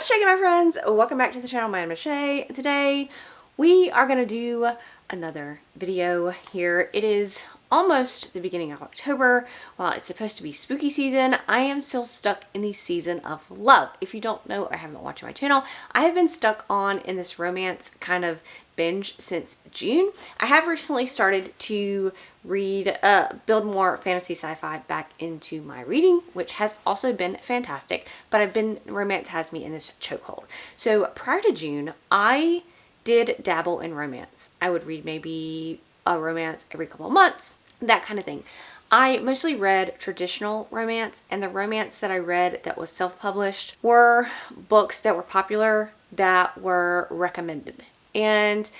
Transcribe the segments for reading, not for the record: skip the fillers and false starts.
What's shaking, my friends? Welcome back to the channel. My name is Shay. Today we are going to do another video here. It is almost the beginning of October. While it's supposed to be spooky season, I am still stuck in the season of love. If you don't know or haven't watched my channel, I have been stuck in this romance kind of binge since June. I have recently started to read, build more fantasy sci-fi back into my reading, which has also been fantastic, but romance has me in this chokehold. So prior to June, I did dabble in romance. I would read maybe a romance every couple of months, that kind of thing. I mostly read traditional romance, and the romance that I read that was self-published were books that were popular, that were recommended. And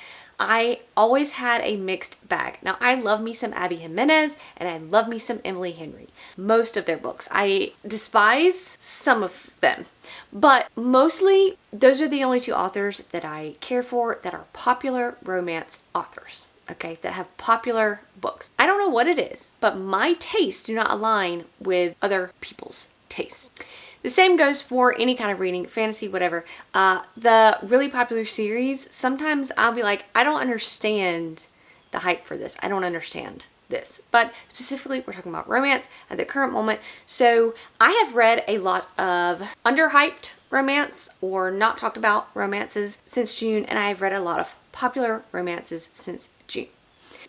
I always had a mixed bag. Now, I love me some Abby Jimenez and I love me some Emily Henry. Most of their books. I despise some of them, but mostly those are the only two authors that I care for that are popular romance authors. Okay, that have popular books. I don't know what it is, but my tastes do not align with other people's tastes. The same goes for any kind of reading, fantasy, whatever. The really popular series, sometimes I'll be like, I don't understand the hype for this. I don't understand this. But specifically, we're talking about romance at the current moment. So I have read a lot of underhyped romance or not talked about romances since June, and I have read a lot of popular romances since June.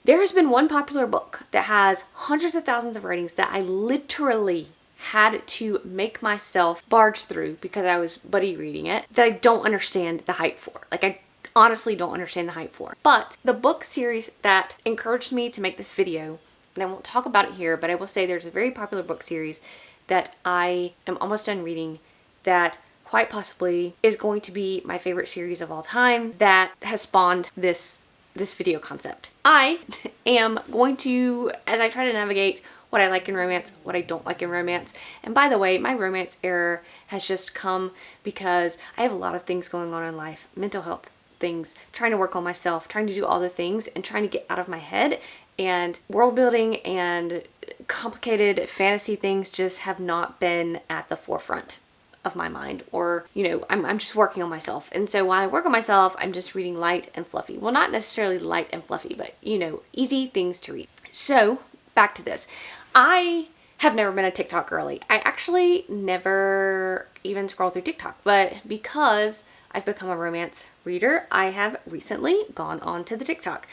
There has been one popular book that has hundreds of thousands of ratings that I literally had to make myself barge through because I was buddy reading it, that I don't understand the hype for. Like, I honestly don't understand the hype for. But the book series that encouraged me to make this video, and I won't talk about it here, but I will say there's a very popular book series that I am almost done reading that quite possibly is going to be my favorite series of all time that has spawned this video concept. I am going to, as I try to navigate what I like in romance, what I don't like in romance. And by the way, my romance error has just come because I have a lot of things going on in life, mental health things, trying to work on myself, trying to do all the things and trying to get out of my head. And world building and complicated fantasy things just have not been at the forefront of my mind, or, you know, I'm just working on myself. And so while I work on myself, I'm just reading light and fluffy. Well, not necessarily light and fluffy, but, you know, easy things to read. So back to this. I have never been a TikTok girly. I actually never even scroll through TikTok, but because I've become a romance reader, I have recently gone on to the TikTok,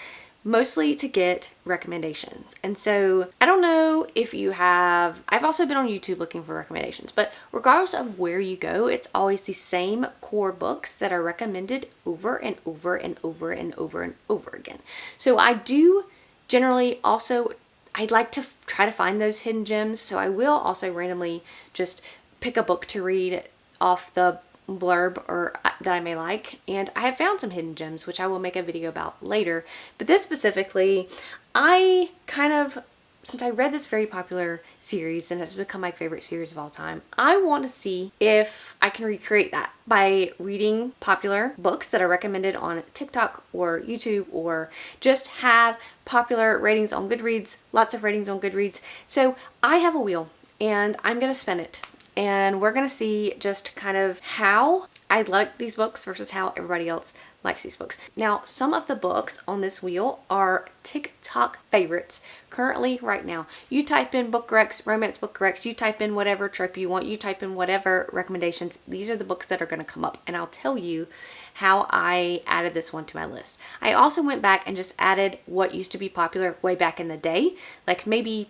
mostly to get recommendations. And so I don't know if you have, I've also been on YouTube looking for recommendations, but regardless of where you go, it's always the same core books that are recommended over and over and over and over and over again. So I do generally also, I'd like to try to find those hidden gems, so I will also randomly just pick a book to read off the blurb or that I may like, and I have found some hidden gems which I will make a video about later. But this specifically, I kind of, since I read this very popular series and it's become my favorite series of all time, I want to see if I can recreate that by reading popular books that are recommended on TikTok or YouTube, or just have popular ratings on Goodreads, lots of ratings on Goodreads. So I have a wheel and I'm going to spin it. And we're going to see just kind of how I like these books versus how everybody else likes these books. Now, some of the books on this wheel are TikTok favorites currently right now. You type in book recs, romance book recs, you type in whatever trope you want, you type in whatever recommendations. These are the books that are going to come up, and I'll tell you how I added this one to my list. I also went back and just added what used to be popular way back in the day, like maybe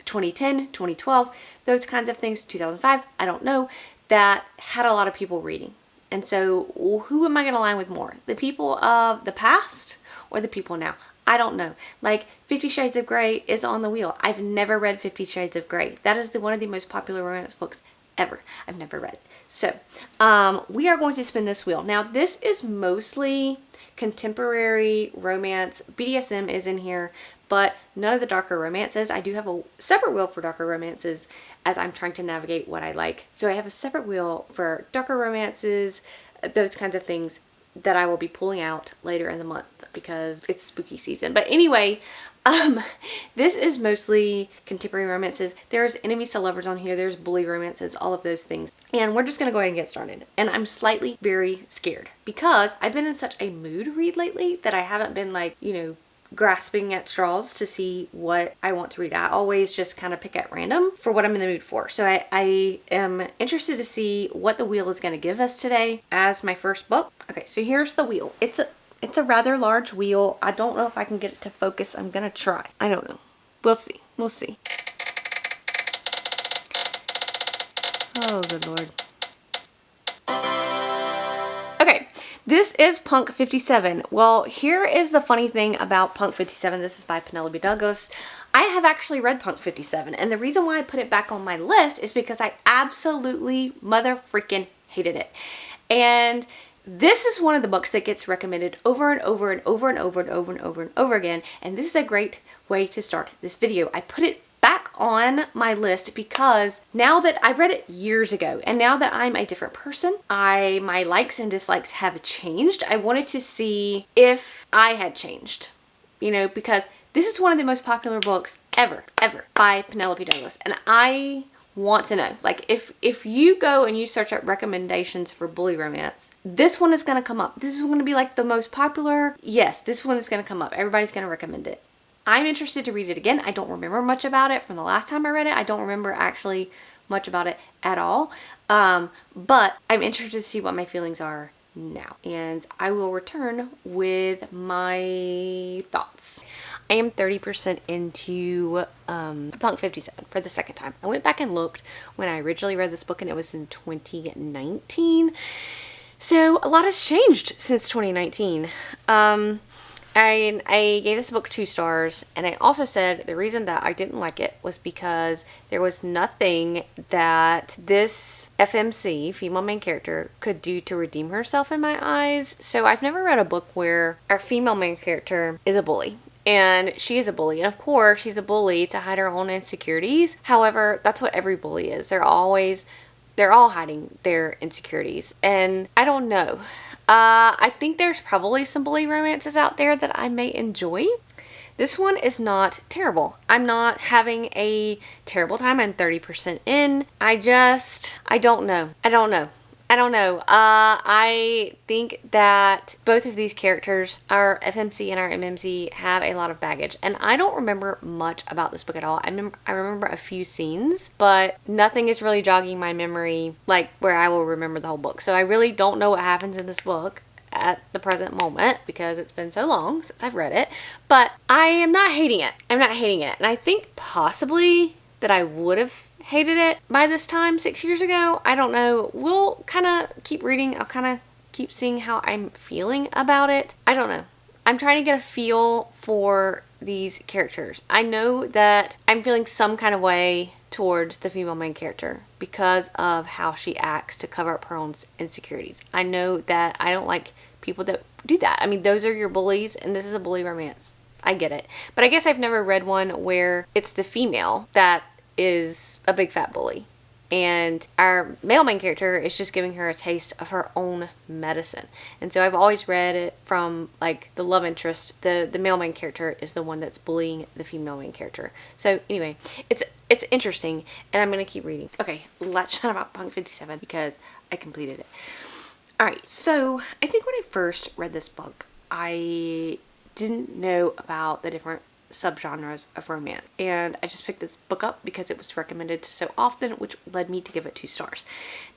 2010, 2012, those kinds of things, 2005, I don't know, that had a lot of people reading. And so who am I going to align with more? The people of the past or the people now? I don't know. Like 50 Shades of Grey is on the wheel. I've never read 50 Shades of Grey. That is one of the most popular romance books ever. I've never read it. So we are going to spin this wheel. Now this is mostly contemporary romance. BDSM is in here, but none of the darker romances. I do have a separate wheel for darker romances as I'm trying to navigate what I like. So I have a separate wheel for darker romances, those kinds of things. that I will be pulling out later in the month because it's spooky season. But anyway, this is mostly contemporary romances. There's enemies to lovers on here. There's bully romances, all of those things. And we're just going to go ahead and get started. And I'm slightly very scared because I've been in such a mood to read lately that I haven't been like, you know, grasping at straws to see what I want to read. I always just kind of pick at random for what I'm in the mood for. So I am interested to see what the wheel is going to give us today as my first book. Okay, so here's the wheel. It's a rather large wheel. I don't know if I can get it to focus. I'm going to try. I don't know. We'll see. We'll see. Oh, good Lord. Okay, this is Punk 57. Well, here is the funny thing about Punk 57. This is by Penelope Douglas. I have actually read Punk 57, and the reason why I put it back on my list is because I absolutely mother freaking hated it. And this is one of the books that gets recommended over and over and over and over and over and over and over again, and this is a great way to start this video. I put it back on my list because now that I read it years ago and now that I'm a different person, my likes and dislikes have changed. I wanted to see if I had changed, you know, because this is one of the most popular books ever by Penelope Douglas, and I want to know, like, if you go and you search up recommendations for bully romance, this one is going to come up. This is going to be like the most popular. Yes, this one is going to come up. Everybody's going to recommend it. I'm interested to read it again. I don't remember much about it from the last time I read it. I don't remember actually much about it at all. But I'm interested to see what my feelings are now. And I will return with my thoughts. I am 30% into Punk 57 for the second time. I went back and looked when I originally read this book, and it was in 2019. So a lot has changed since 2019. I gave this book 2 stars, and I also said the reason that I didn't like it was because there was nothing that this FMC, female main character, could do to redeem herself in my eyes. So I've never read a book where our female main character is a bully. And she is a bully. And of course, she's a bully to hide her own insecurities. However, that's what every bully is. They're all hiding their insecurities. And I don't know. I think there's probably some bully romances out there that I may enjoy. This one is not terrible. I'm not having a terrible time. I'm 30% in. I don't know. I think that both of these characters, our FMC and our MMC, have a lot of baggage. And I don't remember much about this book at all. I remember a few scenes, but nothing is really jogging my memory like where I will remember the whole book. So I really don't know what happens in this book at the present moment because it's been so long since I've read it. But I am not hating it. And I think possibly that I would have hated it by this time 6 years ago. I don't know. We'll kind of keep reading. I'll kind of keep seeing how I'm feeling about it. I don't know. I'm trying to get a feel for these characters. I know that I'm feeling some kind of way towards the female main character because of how she acts to cover up her own insecurities. I know that I don't like people that do that. I mean, those are your bullies, and this is a bully romance. I get it. But I guess I've never read one where it's the female that is a big fat bully, and our male main character is just giving her a taste of her own medicine. And so I've always read it from like the love interest. The male main character is the one that's bullying the female main character. So anyway, it's interesting, and I'm gonna keep reading. Okay, let's chat about Punk 57 because I completed it. Alright, so I think when I first read this book, I didn't know about the different subgenres of romance, and I just picked this book up because it was recommended so often, which led me to give it 2 stars.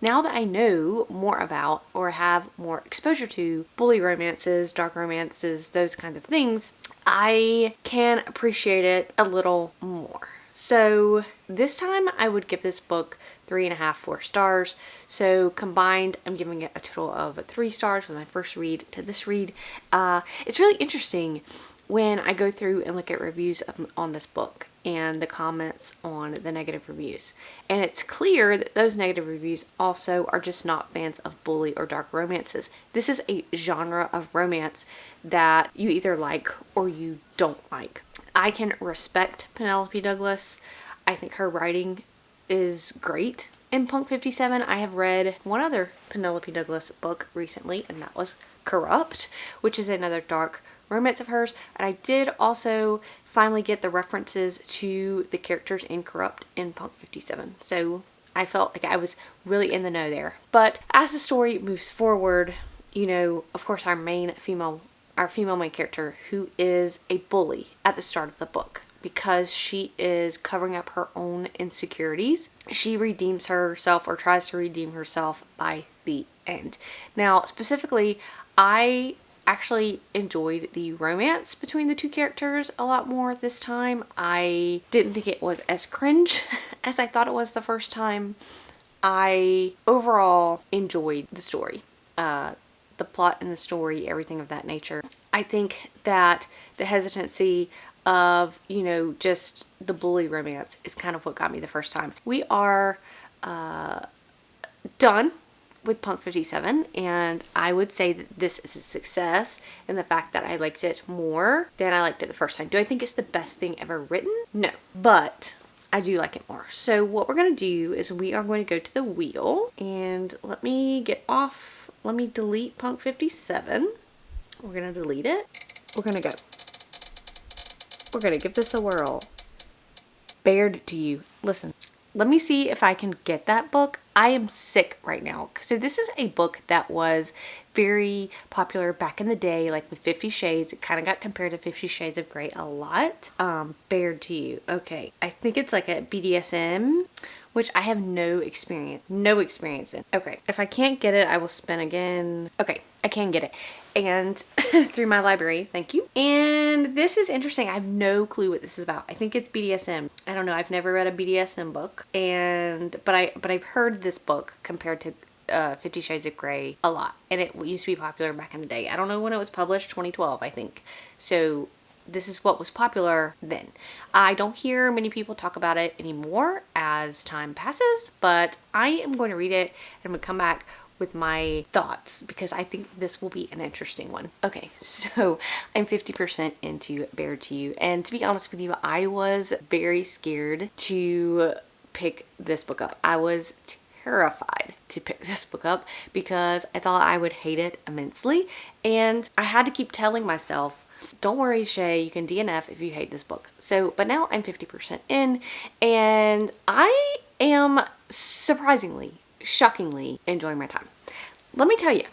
Now that I know more about or have more exposure to bully romances, dark romances, those kinds of things, I can appreciate it a little more. So this time I would give this book 3.5, 4 stars. So combined, I'm giving it a total of 3 stars from my first read to this read. It's really interesting when I go through and look at reviews on this book and the comments on the negative reviews. And it's clear that those negative reviews also are just not fans of bully or dark romances. This is a genre of romance that you either like or you don't like. I can respect Penelope Douglas. I think her writing is great. in Punk 57. I have read one other Penelope Douglas book recently, and that was Corrupt, which is another dark romance of hers. And I did also finally get the references to the characters in Corrupt in Punk 57. So I felt like I was really in the know there. But as the story moves forward, you know, of course, our female main character, who is a bully at the start of the book, because she is covering up her own insecurities, she redeems herself, or tries to redeem herself, by the end. Now, specifically, I actually enjoyed the romance between the two characters a lot more this time. I didn't think it was as cringe as I thought it was the first time. I overall enjoyed the story. The plot and the story, everything of that nature. I think that the hesitancy of, you know, just the bully romance is kind of what got me the first time. We are done with Punk 57, and I would say that this is a success in the fact that I liked it more than I liked it the first time. Do I think it's the best thing ever written? No, but I do like it more. So what we're going to do is we are going to go to the wheel, and let me delete Punk 57. We're going to delete it. We're going to go. We're going to give this a whirl. Bared to You. Listen, let me see if I can get that book. I am sick right now. So this is a book that was very popular back in the day, like with 50 Shades. It kind of got compared to 50 Shades of Grey a lot. Bared to You. Okay. I think it's like a BDSM, which I have no experience in. Okay. If I can't get it, I will spin again. Okay. I can get it. And through my library, thank you. And this is interesting. I have no clue what this is about. I think it's BDSM. I don't know. I've never read a BDSM book, but I've heard this book compared to 50 Shades of Grey a lot, and it used to be popular back in the day. I don't know when it was published. 2012, I think. So this is what was popular then. I don't hear many people talk about it anymore as time passes, but I am going to read it and I'm going to come back with my thoughts, because I think this will be an interesting one. Okay, so I'm 50% into Bared to You, and to be honest with you, I was very scared to pick this book up. I was terrified to pick this book up because I thought I would hate it immensely, and I had to keep telling myself, don't worry, Shay, you can DNF if you hate this book. So, but now I'm 50% in, and I am surprisingly, shockingly enjoying my time. Let me tell you,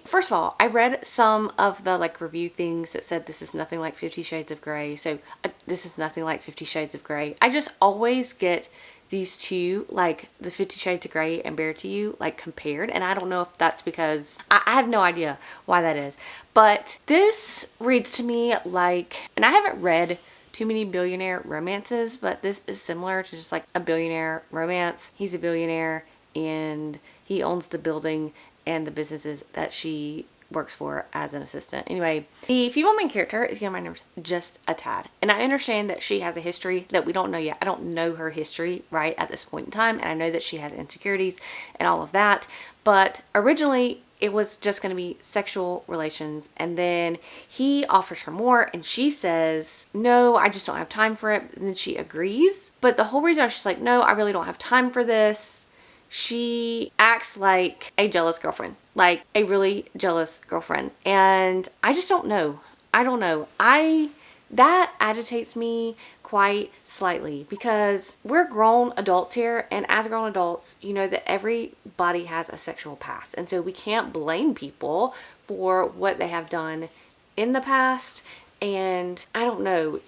first of all, I read some of the like review things that said this is nothing like 50 Shades of Grey. So this is nothing like 50 Shades of Grey. I just always get these two, like the 50 Shades of Grey and Bared to You, like compared. And I don't know if that's because, I have no idea why that is. But this reads to me like, and I haven't read too many billionaire romances, but this is similar to just like a billionaire romance. He's a billionaire, and he owns the building and the businesses that she works for as an assistant. Anyway, the female main character is getting my nerves just a tad. And I understand that she has a history that we don't know yet. I don't know her history right at this point in time. And I know that she has insecurities and all of that. But originally, it was just going to be sexual relations. And then he offers her more, and she says, no, I just don't have time for it. And then she agrees. But the whole reason she's like, no, I really don't have time for this. She acts like a jealous girlfriend, like a really jealous girlfriend. And I just don't know. I don't know. That agitates me quite slightly, because we're grown adults here. And as grown adults, you know that everybody has a sexual past. And so we can't blame people for what they have done in the past. And I don't know,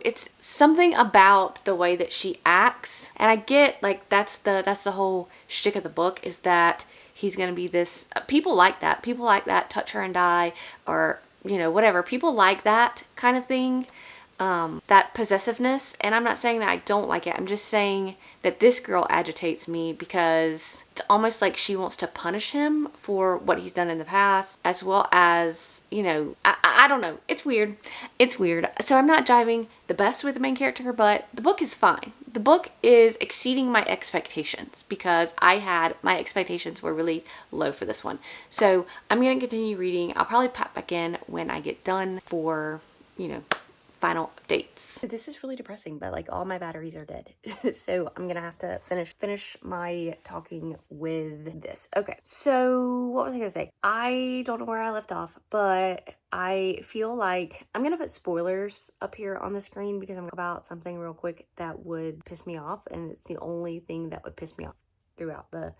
it's something about the way that she acts. And I get, like, that's the whole shtick of the book, is that he's going to be this, people like that, touch her and die, or, you know, whatever. People like that kind of thing, that possessiveness. And I'm not saying that I don't like it. I'm just saying that this girl agitates me because it's almost like she wants to punish him for what he's done in the past, as well as, you know, I don't know. It's weird. So I'm not jiving the best with the main character, but the book is fine. The book is exceeding my expectations, because my expectations were really low for this one. So I'm going to continue reading. I'll probably pop back in when I get done for, you know, final updates. This is really depressing, but like all my batteries are dead. So I'm gonna have to finish my talking with this. Okay, so what was I gonna say? I don't know where I left off, but I feel like I'm gonna put spoilers up here on the screen because I'm gonna talk about something real quick that would piss me off, and it's the only thing that would piss me off throughout the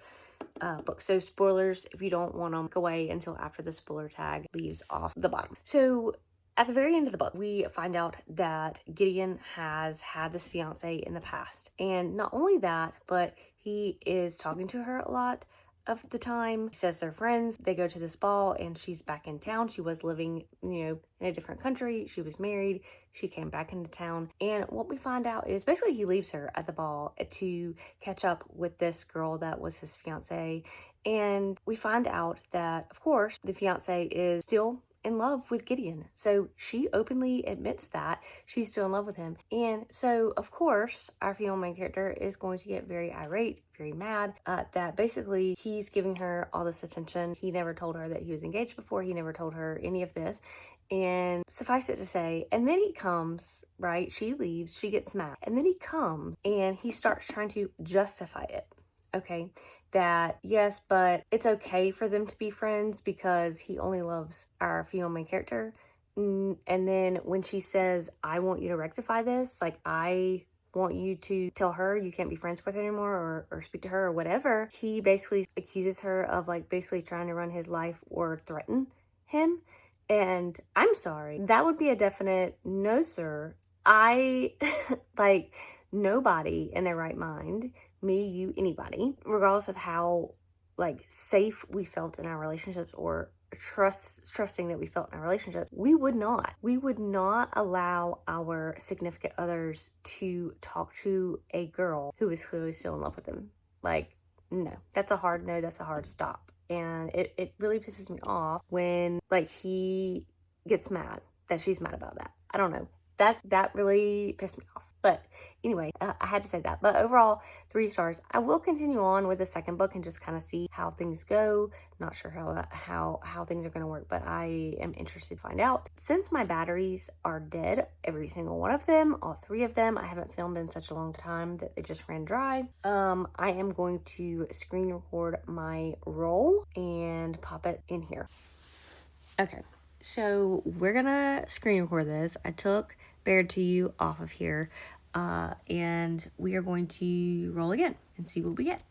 book. So spoilers, if you don't want them, go away until after the spoiler tag leaves off the bottom. So at the very end of the book, we find out that Gideon has had this fiance in the past. And not only that, but he is talking to her a lot of the time. He says they're friends. They go to this ball and she's back in town. She was living, in a different country. She was married. She came back into town. And what we find out is basically he leaves her at the ball to catch up with this girl that was his fiance. And we find out that, of course, the fiance is still in love with Gideon. So she openly admits that she's still in love with him. And so, of course, our female main character is going to get very irate, very mad that basically he's giving her all this attention. He never told her that he was engaged before. He never told her any of this. And suffice it to say, and then he comes, right? She leaves, she gets mad. And then he comes and he starts trying to justify it. Okay, that yes, but it's okay for them to be friends because he only loves our female main character. And then when she says, I want you to rectify this, like I want you to tell her you can't be friends with her anymore or speak to her or whatever, he basically accuses her of like basically trying to run his life or threaten him. And I'm sorry, that would be a definite no, sir. I like nobody in their right mind, me, you, anybody, regardless of how like safe we felt in our relationships or trusting that we felt in our relationship, we would not allow our significant others to talk to a girl who is clearly still in love with them. Like, no, that's a hard no, that's a hard stop. And it really pisses me off when like he gets mad that she's mad about that. I don't know. That really pissed me off. But anyway, I had to say that. But overall, 3 stars. I will continue on with the second book and just kind of see how things go. Not sure how things are going to work, but I am interested to find out. Since my batteries are dead, every single one of them, all 3 of them, I haven't filmed in such a long time that it just ran dry. I am going to screen record my roll and pop it in here. Okay, so we're gonna screen record this. I took Bared to You off of here, and we are going to roll again and see what we get.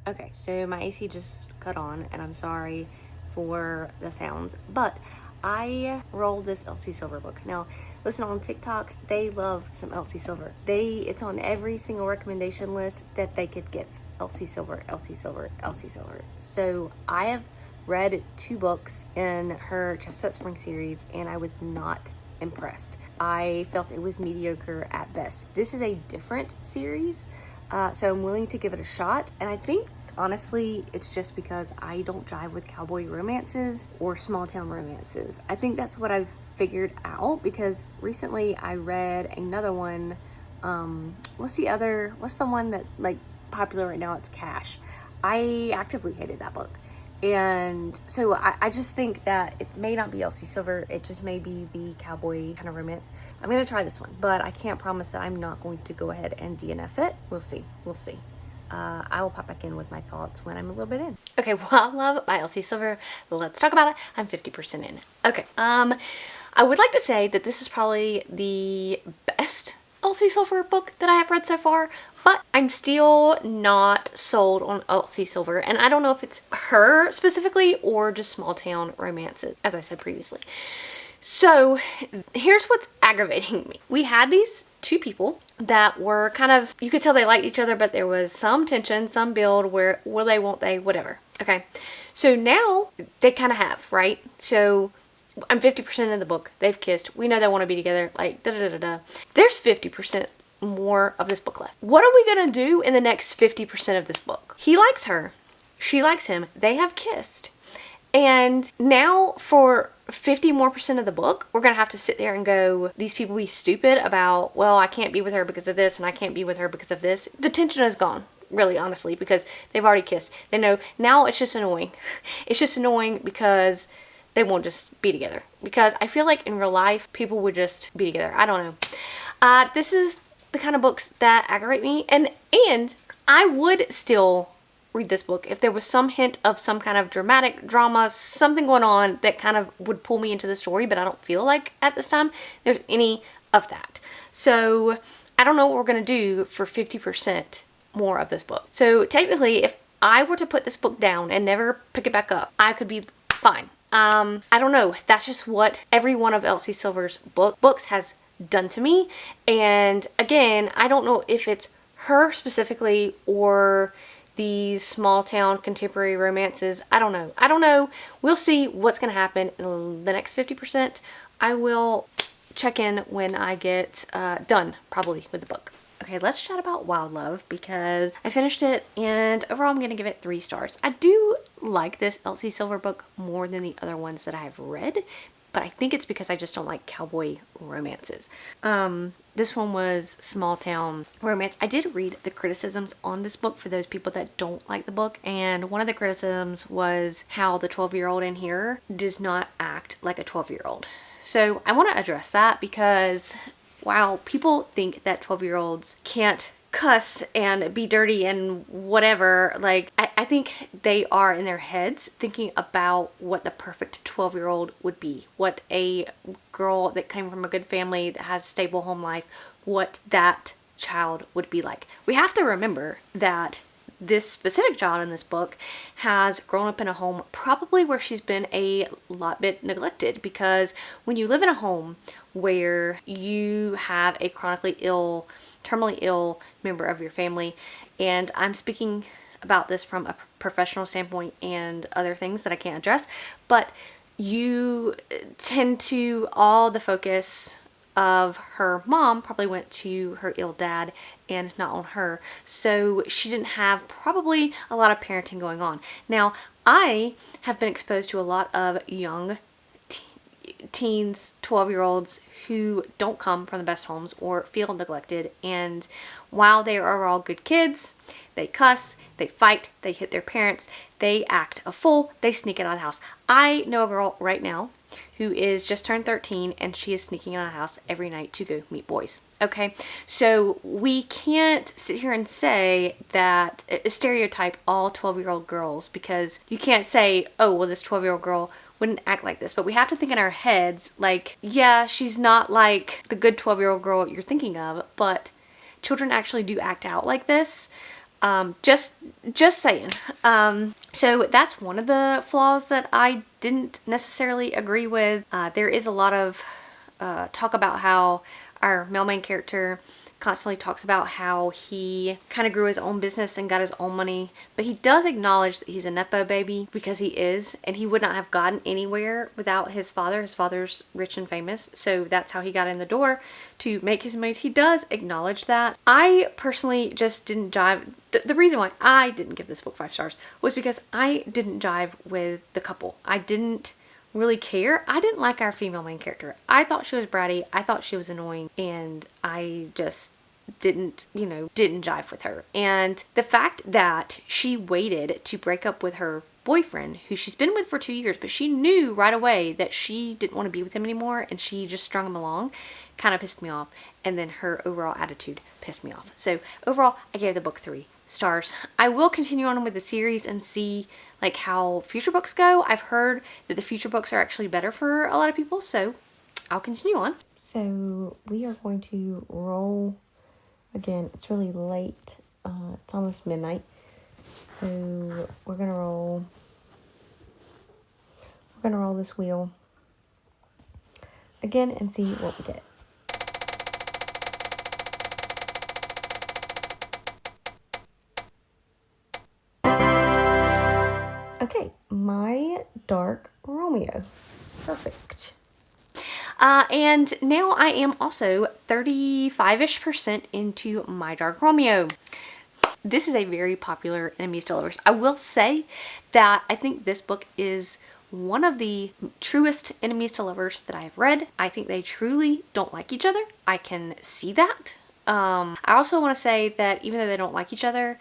Okay, so my AC just cut on, and I'm sorry for the sounds, but I rolled this Elsie Silver book. Now, listen, on TikTok, they love some Elsie Silver. It's on every single recommendation list that they could give. Elsie Silver, Elsie Silver, Elsie Silver. So I have read 2 books in her Chestnut Spring series, and I was not impressed. I felt it was mediocre at best. This is a different series, so I'm willing to give it a shot, and I think honestly, it's just because I don't jive with cowboy romances or small town romances. I think that's what I've figured out because recently I read another one. What's the one that's like popular right now? It's Cash. I actively hated that book. And so I just think that it may not be Elsie Silver. It just may be the cowboy kind of romance. I'm going to try this one, but I can't promise that I'm not going to go ahead and DNF it. We'll see. I will pop back in with my thoughts when I'm a little bit in. Okay, well, I love by Elsie Silver. Let's talk about it. I'm 50% in. Okay, I would like to say that this is probably the best Elsie Silver book that I have read so far, but I'm still not sold on Elsie Silver, and I don't know if it's her specifically or just small town romances, as I said previously. So here's what's aggravating me. We had these 2 people that were kind of, you could tell they liked each other, but there was some tension, some build, where will they, won't they, whatever. Okay, so now they kind of have, right? So I'm 50% of the book. They've kissed. We know they want to be together. Like, da-da-da-da-da. There's 50% more of this book left. What are we going to do in the next 50% of this book? He likes her. She likes him. They have kissed. And now for 50% more of the book, we're going to have to sit there and go, these people be stupid about, well, I can't be with her because of this and I can't be with her because of this. The tension is gone. really, honestly, because they've already kissed. They know. Now it's just annoying. It's just annoying because they won't just be together. Because I feel like in real life, people would just be together. I don't know. This is the kind of books that aggravate me. And I would still read this book if there was some hint of some kind of dramatic drama, something going on that kind of would pull me into the story, but I don't feel like at this time there's any of that. So I don't know what we're going to do for 50% more of this book. So technically, if I were to put this book down and never pick it back up, I could be fine. I don't know. That's just what every one of Elsie Silver's books has done to me. And again, I don't know if it's her specifically or these small town contemporary romances. I don't know. We'll see what's going to happen in the next 50%. I will check in when I get done, probably, with the book. Okay, let's chat about Wild Love because I finished it and overall I'm going to give it 3 stars. I do like this Elsie Silver book more than the other ones that I have read, but I think it's because I just don't like cowboy romances. This one was small town romance. I did read the criticisms on this book for those people that don't like the book, and one of the criticisms was how the 12-year-old in here does not act like a 12-year-old. So I want to address that because while people think that 12-year-olds can't cuss and be dirty and whatever, like I think they are in their heads thinking about what the perfect 12-year-old would be, what a girl that came from a good family that has a stable home life, what that child would be like. We have to remember that this specific child in this book has grown up in a home probably where she's been a lot bit neglected, because when you live in a home where you have a chronically ill, terminally ill member of your family, and I'm speaking about this from a professional standpoint and other things that I can't address, but you tend to, all the focus of her mom probably went to her ill dad and not on her. So she didn't have probably a lot of parenting going on. Now, I have been exposed to a lot of young teens, 12-year-olds who don't come from the best homes or feel neglected, and while they are all good kids, they cuss, they fight, they hit their parents, they act a fool, they sneak out of the house. I know a girl right now who is just turned 13 and she is sneaking out of the house every night to go meet boys. Okay, so we can't sit here and say that, stereotype all 12-year-old girls, because you can't say, oh, well, this 12-year-old girl wouldn't act like this. But we have to think in our heads, like, yeah, she's not like the good 12-year-old girl you're thinking of, but children actually do act out like this. Just saying. So that's one of the flaws that I didn't necessarily agree with. There is a lot of talk about how our male main character constantly talks about how he kind of grew his own business and got his own money, but he does acknowledge that he's a nepo baby, because he is, and he would not have gotten anywhere without his father. His father's rich and famous, so that's how he got in the door to make his money. He does acknowledge that. I personally just didn't jive. The reason why I didn't give this book 5 stars was because I didn't jive with the couple. I didn't really care. I didn't like our female main character. I thought she was bratty. I thought she was annoying, and I just didn't jive with her. And the fact that she waited to break up with her boyfriend, who she's been with for 2 years, but she knew right away that she didn't want to be with him anymore, and she just strung him along, kind of pissed me off. And then her overall attitude pissed me off. So overall, I gave the book 3 stars. I will continue on with the series and see like how future books go. I've heard that the future books are actually better for a lot of people, so I'll continue on. So we are going to roll again. It's really late. It's almost midnight. So we're gonna roll this wheel again and see what we get. Okay, My Dark Romeo. Perfect. And now I am also 35-ish% into My Dark Romeo. This is a very popular enemies to lovers. I will say that I think this book is one of the truest enemies to lovers that I have read. I think they truly don't like each other. I can see that. I also want to say that even though they don't like each other,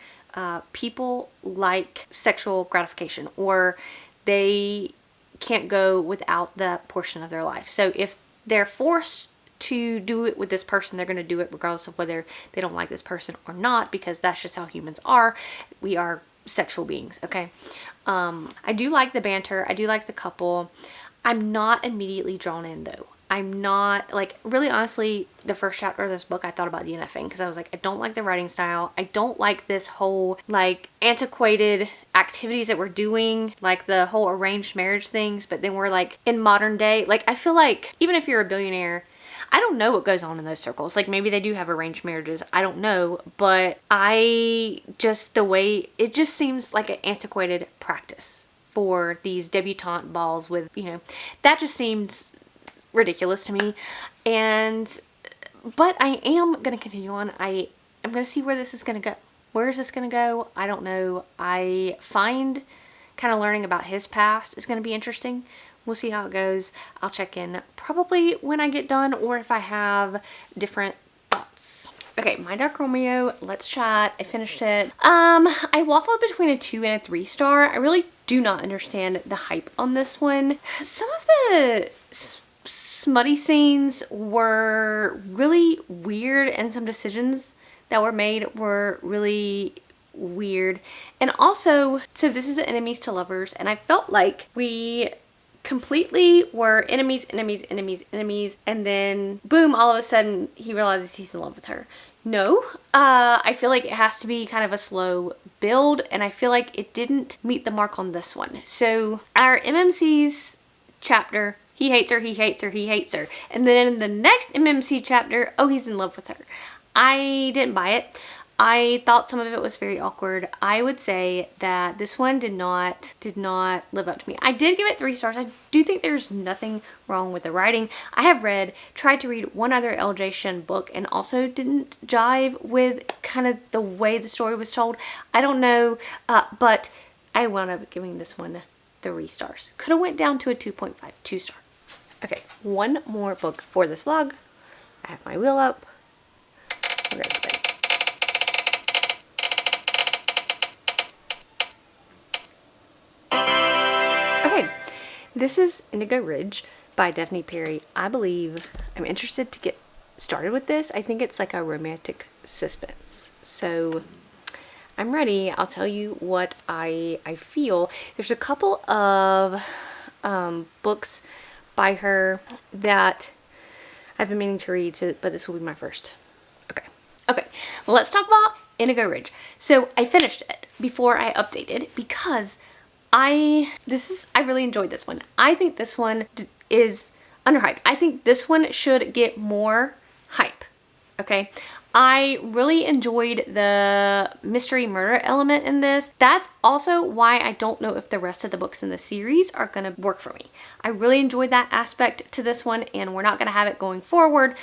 people like sexual gratification, or they can't go without that portion of their life. So if they're forced to do it with this person, they're going to do it regardless of whether they don't like this person or not, because that's just how humans are. We are sexual beings, okay? I do like the banter. I do like the couple. I'm not immediately drawn in, though. I'm not, like, really honestly, the first chapter of this book, I thought about DNFing, because I was like, I don't like the writing style. I don't like this whole, like, antiquated activities that we're doing, like the whole arranged marriage things, but then we're, like, in modern day. Like, I feel like, even if you're a billionaire, I don't know what goes on in those circles. Like, maybe they do have arranged marriages. I don't know. But the way, it just seems like an antiquated practice for these debutante balls with, that just seems ridiculous to me. But I am going to continue on. I'm going to see where this is going to go. Where is this going to go? I don't know. I find kind of learning about his past is going to be interesting. We'll see how it goes. I'll check in probably when I get done, or if I have different thoughts. Okay, My Dark Romeo, let's chat. I finished it. I waffled between a 2 and a 3 star. I really do not understand the hype on this one. Some of the smutty scenes were really weird, and some decisions that were made were really weird. And also, so this is enemies to lovers, and I felt like we completely were enemies, and then boom, all of a sudden he realizes he's in love with her. No, I feel like it has to be kind of a slow build, and I feel like it didn't meet the mark on this one. So our MMC's chapter, he hates her, he hates her, he hates her. And then in the next MMC chapter, oh, he's in love with her. I didn't buy it. I thought some of it was very awkward. I would say that this one did not live up to me. I did give it 3 stars. I do think there's nothing wrong with the writing. I have tried to read one other LJ Shin book, and also didn't jive with kind of the way the story was told. I don't know, but I wound up giving this one 3 stars. Could have went down to a 2.5, 2 star. Okay, one more book for this vlog. I have my wheel up. We're gonna spin. Okay, this is Indigo Ridge by Daphne Perry. I believe I'm interested to get started with this. I think it's like a romantic suspense. So I'm ready. I'll tell you what I feel. There's a couple of books by her that I've been meaning to read, but this will be my first. Okay, let's talk about Indigo Ridge. So I finished it before I updated because I really enjoyed this one. I think this one is underhyped. I think this one should get more hype. Okay, I really enjoyed the mystery murder element in this. That's also why I don't know if the rest of the books in the series are gonna work for me. I really enjoyed that aspect to this one, and we're not gonna have it going forward.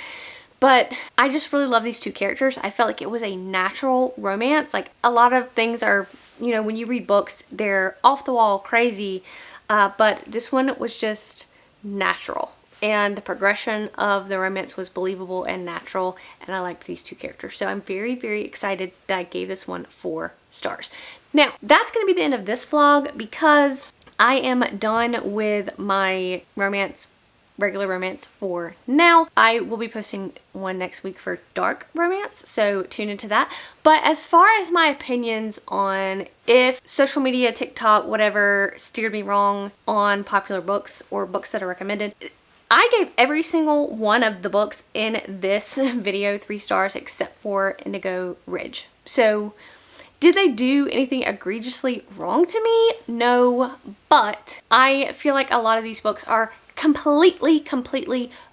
But I just really love these two characters. I felt like it was a natural romance. Like, a lot of things are, when you read books, they're off the wall crazy. But this one was just natural. And the progression of the romance was believable and natural. And I liked these two characters. So I'm very, very excited that I gave this one 4 stars. Now, that's going to be the end of this vlog because I am done with my regular romance for now. I will be posting one next week for dark romance, so tune into that. But as far as my opinions on if social media, TikTok, whatever, steered me wrong on popular books or books that are recommended, I gave every single one of the books in this video 3 stars except for Indigo Ridge. So did they do anything egregiously wrong to me? No, but I feel like a lot of these books are completely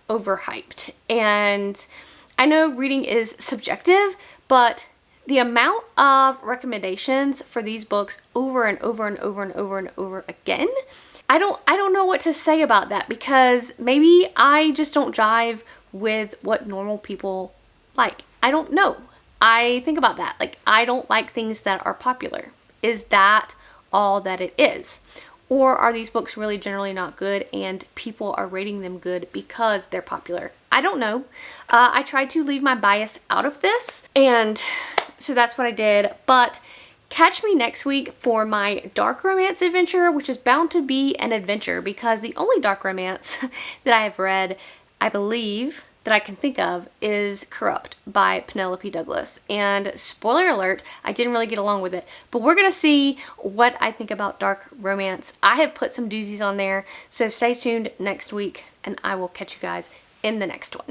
overhyped. And I know reading is subjective, but the amount of recommendations for these books over and over and over and over and over again, I don't know what to say about that, because maybe I just don't jive with what normal people like. I don't know. I think about that. Like, I don't like things that are popular. Is that all that it is? Or are these books really generally not good and people are rating them good because they're popular? I don't know. I tried to leave my bias out of this, and so that's what I did. But catch me next week for my dark romance adventure, which is bound to be an adventure because the only dark romance that I have read, I believe, that I can think of is Corrupt by Penelope Douglas. And spoiler alert, I didn't really get along with it, but we're gonna see what I think about dark romance. I have put some doozies on there, so stay tuned next week and I will catch you guys in the next one.